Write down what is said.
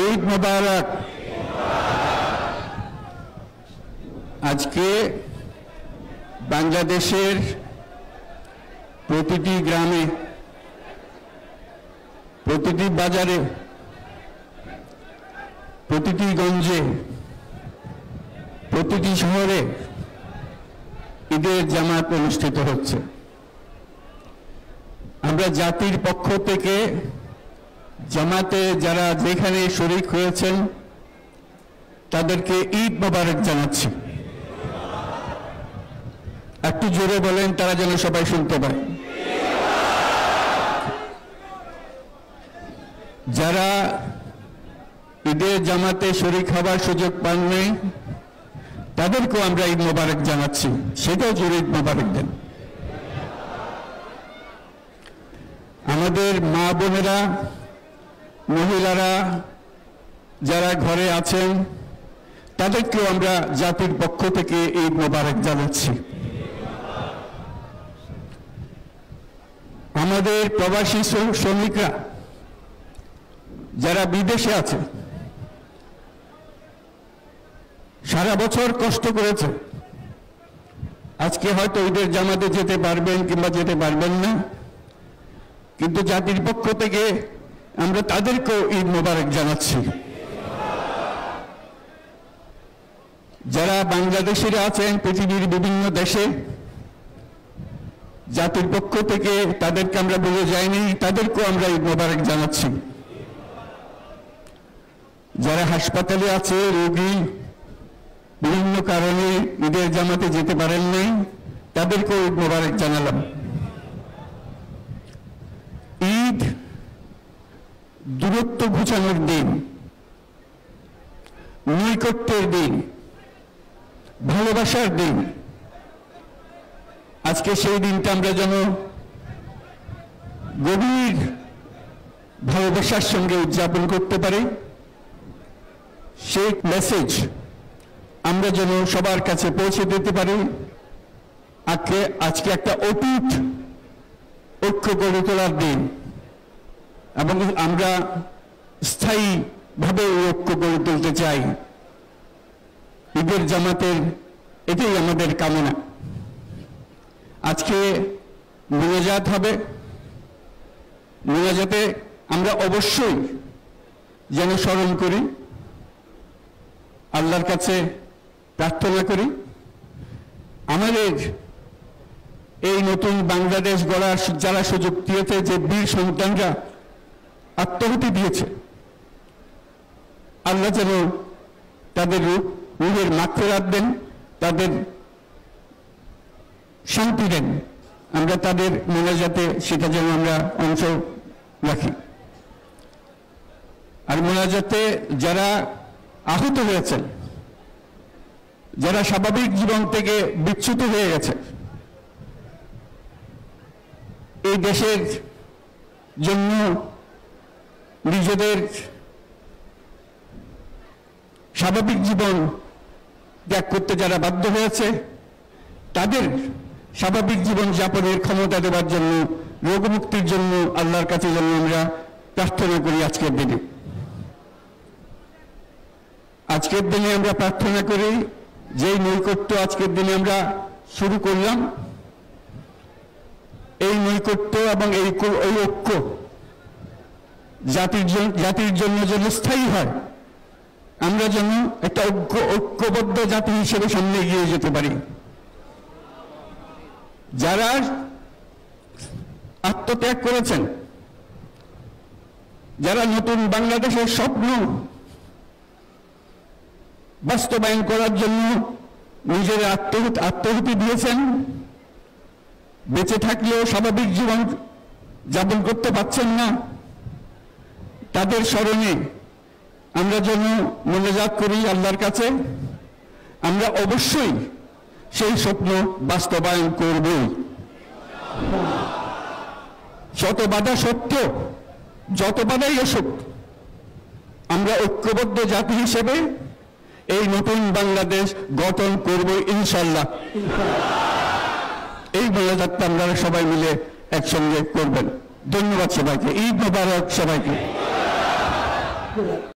ঈদ মুবারক। আজকে বাংলাদেশের প্রতিটি গ্রামে, প্রতিটি বাজারে, প্রতিটি গঞ্জে, প্রতিটি শহরে ঈদের জামাত অনুষ্ঠিত হচ্ছে। আমরা জাতির পক্ষ থেকে জামাতে যারা যেখানে শরীক হয়েছেন তাদেরকে ঈদ মোবারক জানাচ্ছি। একটু জোরে বলেন, তারা যেন সবাই শুনতে পায়। যারা ঈদের জামাতে শরীক হবার সুযোগ পাননি তাদেরকেও আমরা ঈদ মোবারক জানাচ্ছি, সেটাও জোরে ঈদ মোবারক দেন। আমাদের মা বোনেরা, মহিলারা যারা ঘরে আছেন তাদেরকেও আমরা জাতির পক্ষ থেকে ঈদ মোবারক জানাচ্ছি। আমাদের প্রবাসী শ্রমিকরা যারা বিদেশে আছে, সারা বছর কষ্ট করেছে, আজকে হয়তো ঈদের জামাতে যেতে পারবেন কিংবা যেতে পারবেন না, কিন্তু জাতির পক্ষ থেকে আমরা তাদেরকেও ঈদ মোবারক জানাচ্ছি। যারা বাংলাদেশিরা আছেন পৃথিবীর বিভিন্ন দেশে, জাতির পক্ষ থেকে তাদেরকে আমরা বলে যাইনি, তাদেরকেও আমরা ঈদ মোবারক জানাচ্ছি। যারা হাসপাতালে আছে, রোগী, বিভিন্ন কারণে ঈদের জামাতে যেতে পারেন নাই, তাদেরকেও ঈদ মোবারক জানালাম। ঈদ দূরত্ব ঘুচানোর দিন, নৈকট্যের দিন, ভালোবাসার দিন। আজকে সেই দিনটা আমরা যেন গভীর ভালোবাসার সঙ্গে উদযাপন করতে পারি, সেই মেসেজ আমরা যেন সবার কাছে পৌঁছে দিতে পারি। আজকে একটা অটুট ঐক্য গড়ে তোলার দিন, এবং আমরা স্থায়ীভাবে এই ঐক্য গড়ে তুলতে চাই। ঈদের জামাতের এটাই আমাদের কামনা। আজকে মোনাজাত হবে, মোনাজাতে আমরা অবশ্যই যেন স্মরণ করি, আল্লাহর কাছে প্রার্থনা করি। আমাদের এই নতুন বাংলাদেশ গড়ার যারা সুযোগ দিয়েছে, যে বীর সন্তানরা আত্মাহুতি দিয়েছে, আল্লাহ যেন তাদের রূহের মাগফিরাত দেন, তাদের শান্তি দেন। আমরা তাদের মোনাজাতে সেটা যেন আমরা অংশ রাখি। আর মোনাজাতে যারা আহত হয়েছেন, যারা স্বাভাবিক জীবন থেকে বিচ্যুত হয়ে গেছে, এই দেশের জন্য নিজেদের স্বাভাবিক জীবন ত্যাগ করতে যারা বাধ্য হয়েছে, তাদের স্বাভাবিক জীবন যাপনের ক্ষমতা দেওয়ার জন্য, রোগমুক্তির জন্য আল্লাহর কাছে যেন আমরা প্রার্থনা করি। আজকের দিনে আমরা প্রার্থনা করি, যেই নৈকট্য আজকের দিনে আমরা শুরু করলাম, এই নৈকট্য এবং এই ঐক্য জাতির জন্য যেন স্থায়ী হয়, আমরা যেন একটা ঐক্যবদ্ধ জাতি হিসেবে সামনে এগিয়ে যেতে পারি। যারা আত্মত্যাগ করেছেন, যারা নতুন বাংলাদেশের স্বপ্ন বাস্তবায়ন করার জন্য নিজের আত্মাহুতি দিয়েছেন, বেঁচে থাকলেও স্বাভাবিক জীবন যাপন করতে পারছেন না, তাদের স্মরণে আমরা যেন মোনাজাত করি আল্লাহর কাছে। আমরা অবশ্যই সেই স্বপ্ন বাস্তবায়ন করব। শত বাধা সত্ত্বেও, যত বাধাই আসুক, আমরা ঐক্যবদ্ধ জাতি হিসেবে এই নতুন বাংলাদেশ গঠন করব ইনশাআল্লাহ। এই মোনাজাতটা আপনারা সবাই মিলে একসঙ্গে করবেন। ধন্যবাদ সবাইকে। ঈদ মোবারক সবাইকে।